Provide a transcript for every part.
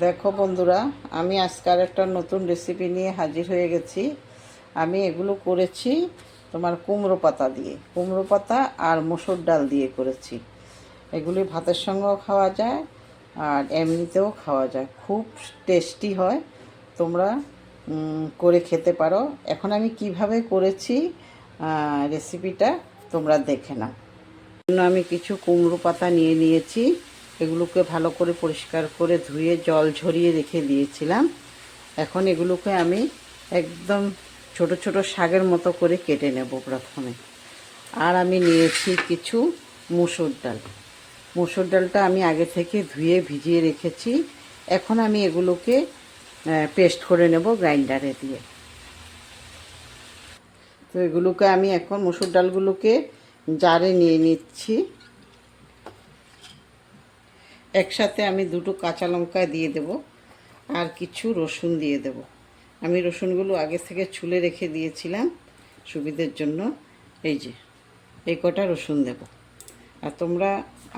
দেখো বন্ধুরা, আমি আজকাল একটা নতুন রেসিপি নিয়ে হাজির হয়ে গেছি। আমি এগুলো করেছি তোমার কুমড়ো পাতা দিয়ে, কুমড়ো পাতা আর মসুর ডাল দিয়ে করেছি। এগুলি ভাতের সঙ্গেও খাওয়া যায় আর এমনিতেও খাওয়া যায়, খুব টেস্টি হয়। তোমরা করে খেতে পারো। এখন আমি কিভাবে করেছি রেসিপিটা তোমরা দেখে নাও। আমি কিছু কুমড়ো পাতা নিয়ে নিয়েছি। এগুলোকে ভালো করে পরিষ্কার করে ধুয়ে জল ঝরিয়ে রেখে দিয়েছিলাম। এখন এগুলোকে আমি একদম ছোট ছোট শাকের মতো করে কেটে নেব প্রথমে। আর আমি নিয়েছি কিছু মুসুর ডাল। মুসুর ডালটা আমি আগে থেকে ধুয়ে ভিজিয়ে রেখেছি। এখন আমি এগুলোকে পেস্ট করে নেব গ্রাইন্ডারে দিয়ে। তো এগুলোকে আমি এখন মুসুর ডালগুলোকে জারে নিয়ে নিচ্ছি। একসাথে আমি দুটো কাঁচা লঙ্কা দিয়ে দেব আর কিছু রসুন দিয়ে দেব। আমি রসুনগুলো আগে থেকে ছুলে রেখে দিয়েছিলাম সুবিধের জন্য। এই যে এই কটা রসুন দেব। আর তোমরা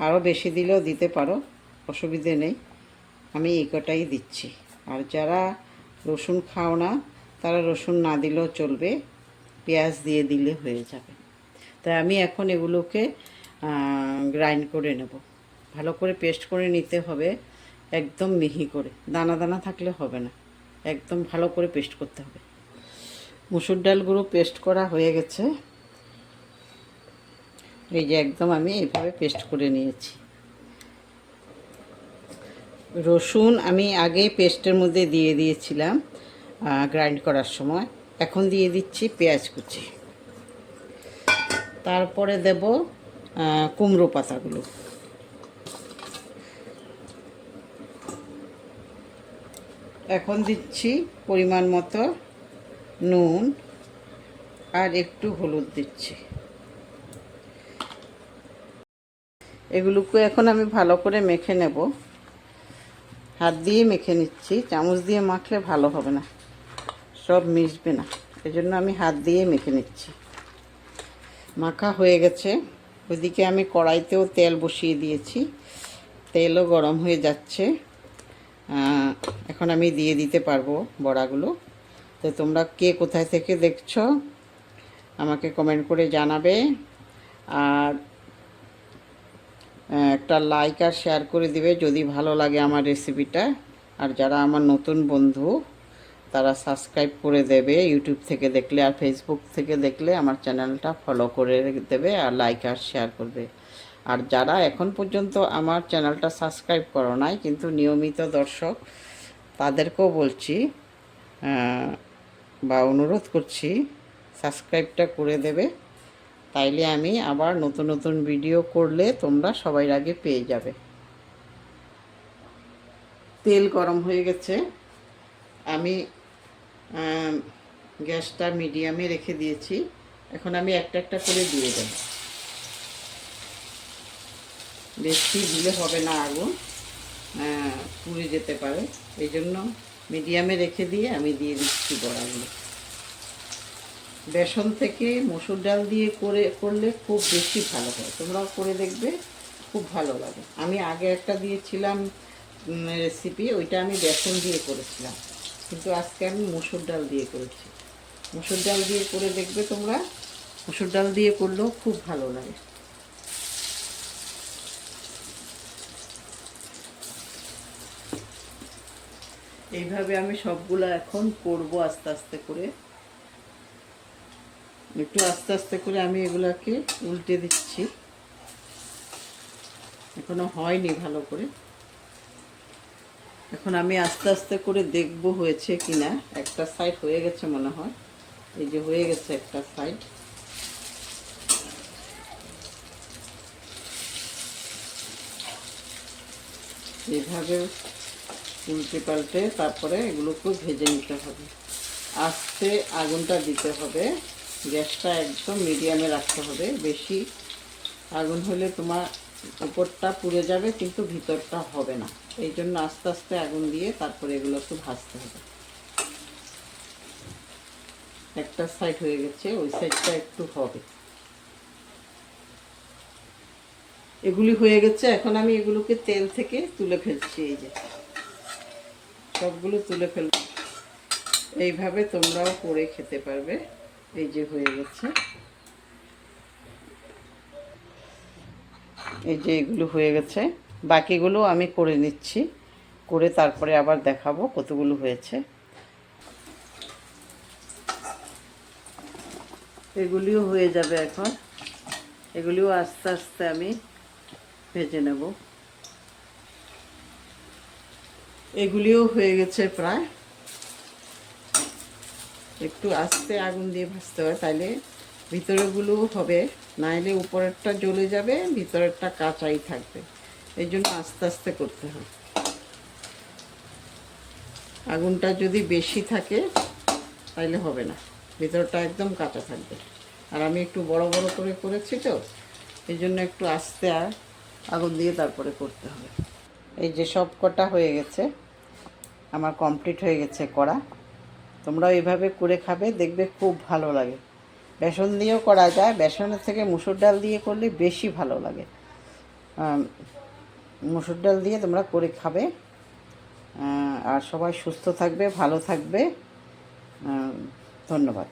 আরও বেশি দিলেও দিতে পারো, অসুবিধে নেই। আমি এই কটাই দিচ্ছি। আর যারা রসুন খাও না তারা রসুন না দিলেও চলবে, পেঁয়াজ দিয়ে দিলে হয়ে যাবে। তাই আমি এখন এগুলোকে গ্রাইন্ড করে নেব। ভালো করে পেস্ট করে নিতে হবে, একদম মিহি করে, দানা দানা থাকলে হবে না, একদম ভালো করে পেস্ট করতে হবে। মুসুর ডালগুলো পেস্ট করা হয়ে গেছে। এই যে একদম আমি এইভাবে পেস্ট করে নিয়েছি। রসুন আমি আগে পেস্টের মধ্যে দিয়ে দিয়েছিলাম গ্রাইন্ড করার সময়। এখন দিয়ে দিচ্ছি পেঁয়াজ কুচি, তারপরে দেব কুমড়ো পাতাগুলো। এখন দিচ্ছি পরিমাণ মতো নুন আর একটু হলুদ দিচ্ছি। এগুলোকে এখন আমি ভালো করে মেখে নেব। হাত দিয়ে মেখে নিচ্ছি, চামচ দিয়ে মাখলে ভালো হবে না, সব মিশবে না। এজন্য আমি হাত দিয়ে মেখে নিচ্ছি। মাখা হয়ে গেছে। ওইদিকে আমি কড়াইতেও তেল বসিয়ে দিয়েছি, তেলও গরম হয়ে যাচ্ছে। এখন আমি দিয়ে দিতে পারবো বড়াগুলো। তো তোমরা কে কোথায় থেকে দেখছো আমাকে কমেন্ট করে জানাবে। আর একটা লাইক আর শেয়ার করে দিবে যদি ভালো লাগে আমার রেসিপিটা। আর যারা আমার নতুন বন্ধু তারা সাবস্ক্রাইব করে দেবে, ইউটিউব থেকে দেখলে আর ফেসবুক থেকে দেখলে আমার চ্যানেলটা ফলো করে দেবে আর লাইক আর শেয়ার করবে। আর যারা এখন পর্যন্ত আমার চ্যানেলটা সাবস্ক্রাইব করো নাই কিন্তু নিয়মিত দর্শক, তাদেরকেও বলছি বা অনুরোধ করছি সাবস্ক্রাইবটা করে দেবে। তাইলে আমি আবার নতুন নতুন ভিডিও করলে তোমরা সবার আগে পেয়ে যাবে। তেল গরম হয়ে গেছে। আমি গ্যাসটা মিডিয়ামে রেখে দিয়েছি। এখন আমি একটা একটা করে দিয়ে দেব। বেশি দিলে হবে না, আগুন পুড়ে যেতে পারে। এই জন্য মিডিয়ামে রেখে দিয়ে আমি দিয়ে দিচ্ছি বড়াগুলো। বেসন থেকে মসুর ডাল দিয়ে করলে খুব বেশি ভালো হয়। তোমরাও করে দেখবে, খুব ভালো লাগে। আমি আগে একটা দিয়েছিলাম রেসিপি, ওইটা আমি বেসন দিয়ে করেছিলাম, কিন্তু আজকে আমি মসুর ডাল দিয়ে করেছি। মসুর ডাল দিয়ে করে দেখবে তোমরা, মসুর ডাল দিয়ে করলেও খুব ভালো লাগে। এইভাবে আমি সবগুলো এখন করব আস্তে আস্তে করে। একটু আস্তে আস্তে করে আমি এগুলাকে উল্টে দিচ্ছি, এখনো হয়নি ভালো করে। এখন আমি আস্তে আস্তে করে দেখব হয়েছে কিনা। একটা সাইড হয়ে গেছে মনে হয়, এই যে হয়ে গেছে একটা সাইড। এইভাবে উল্টে পাল্টে তারপরে এগুলোকে ভেজে নিতে হবে। আস্তে আগুনটা দিতে হবে, গ্যাসটা একদম মিডিয়ামে রাখতে হবে। বেশি আগুন হলে তোমার উপরটা পুড়ে যাবে কিন্তু ভিতরটা হবে না। এই জন্য আস্তে আস্তে আগুন দিয়ে তারপরে এগুলোকে ভাজতে হবে। একটা সাইড হয়ে গেছে, ওই সাইডটা একটু হবে। এগুলি হয়ে গেছে। এখন আমি এগুলোকে তেল থেকে তুলে ফেলছি। এই যে সবগুলো তুলে ফেলবো। এইভাবে তোমরাও করে খেতে পারবে। এই যে হয়ে গেছে, এই যে এগুলো হয়ে গেছে, বাকিগুলো আমি করে নিচ্ছি, করে তারপরে আবার দেখাবো কতগুলো হয়েছে। এগুলিও হয়ে যাবে এখন, এগুলিও আস্তে আস্তে আমি ভেজে নেব। এগুলিও হয়ে গেছে প্রায়। একটু আস্তে আগুন দিয়ে ভাজতে হয়, তাইলে ভিতরেগুলো হবে, নাইলে উপরেরটা জ্বলে যাবে, ভিতরেরটা কাঁচাই থাকবে। এই জন্য আস্তে আস্তে করতে হয়। আগুনটা যদি বেশি থাকে তাইলে হবে না, ভিতরটা একদম কাঁচা থাকবে। আর আমি একটু বড় বড় করে করেছি তো, এই জন্য একটু আস্তে আগুন দিয়ে তারপরে করতে হবে। এই যে সব কটা হয়ে গেছে, আমার কমপ্লিট হয়ে গেছে করা। তোমরাও এইভাবে করে খাবে, দেখবে খুব ভালো লাগে। বেসন দিয়েও করা যায়, বেসনের থেকে মুসুর ডাল দিয়ে করলে বেশি ভালো লাগে। মুসুর ডাল দিয়ে তোমরা করে খাবে। আর সবাই সুস্থ থাকবে, ভালো থাকবে। ধন্যবাদ।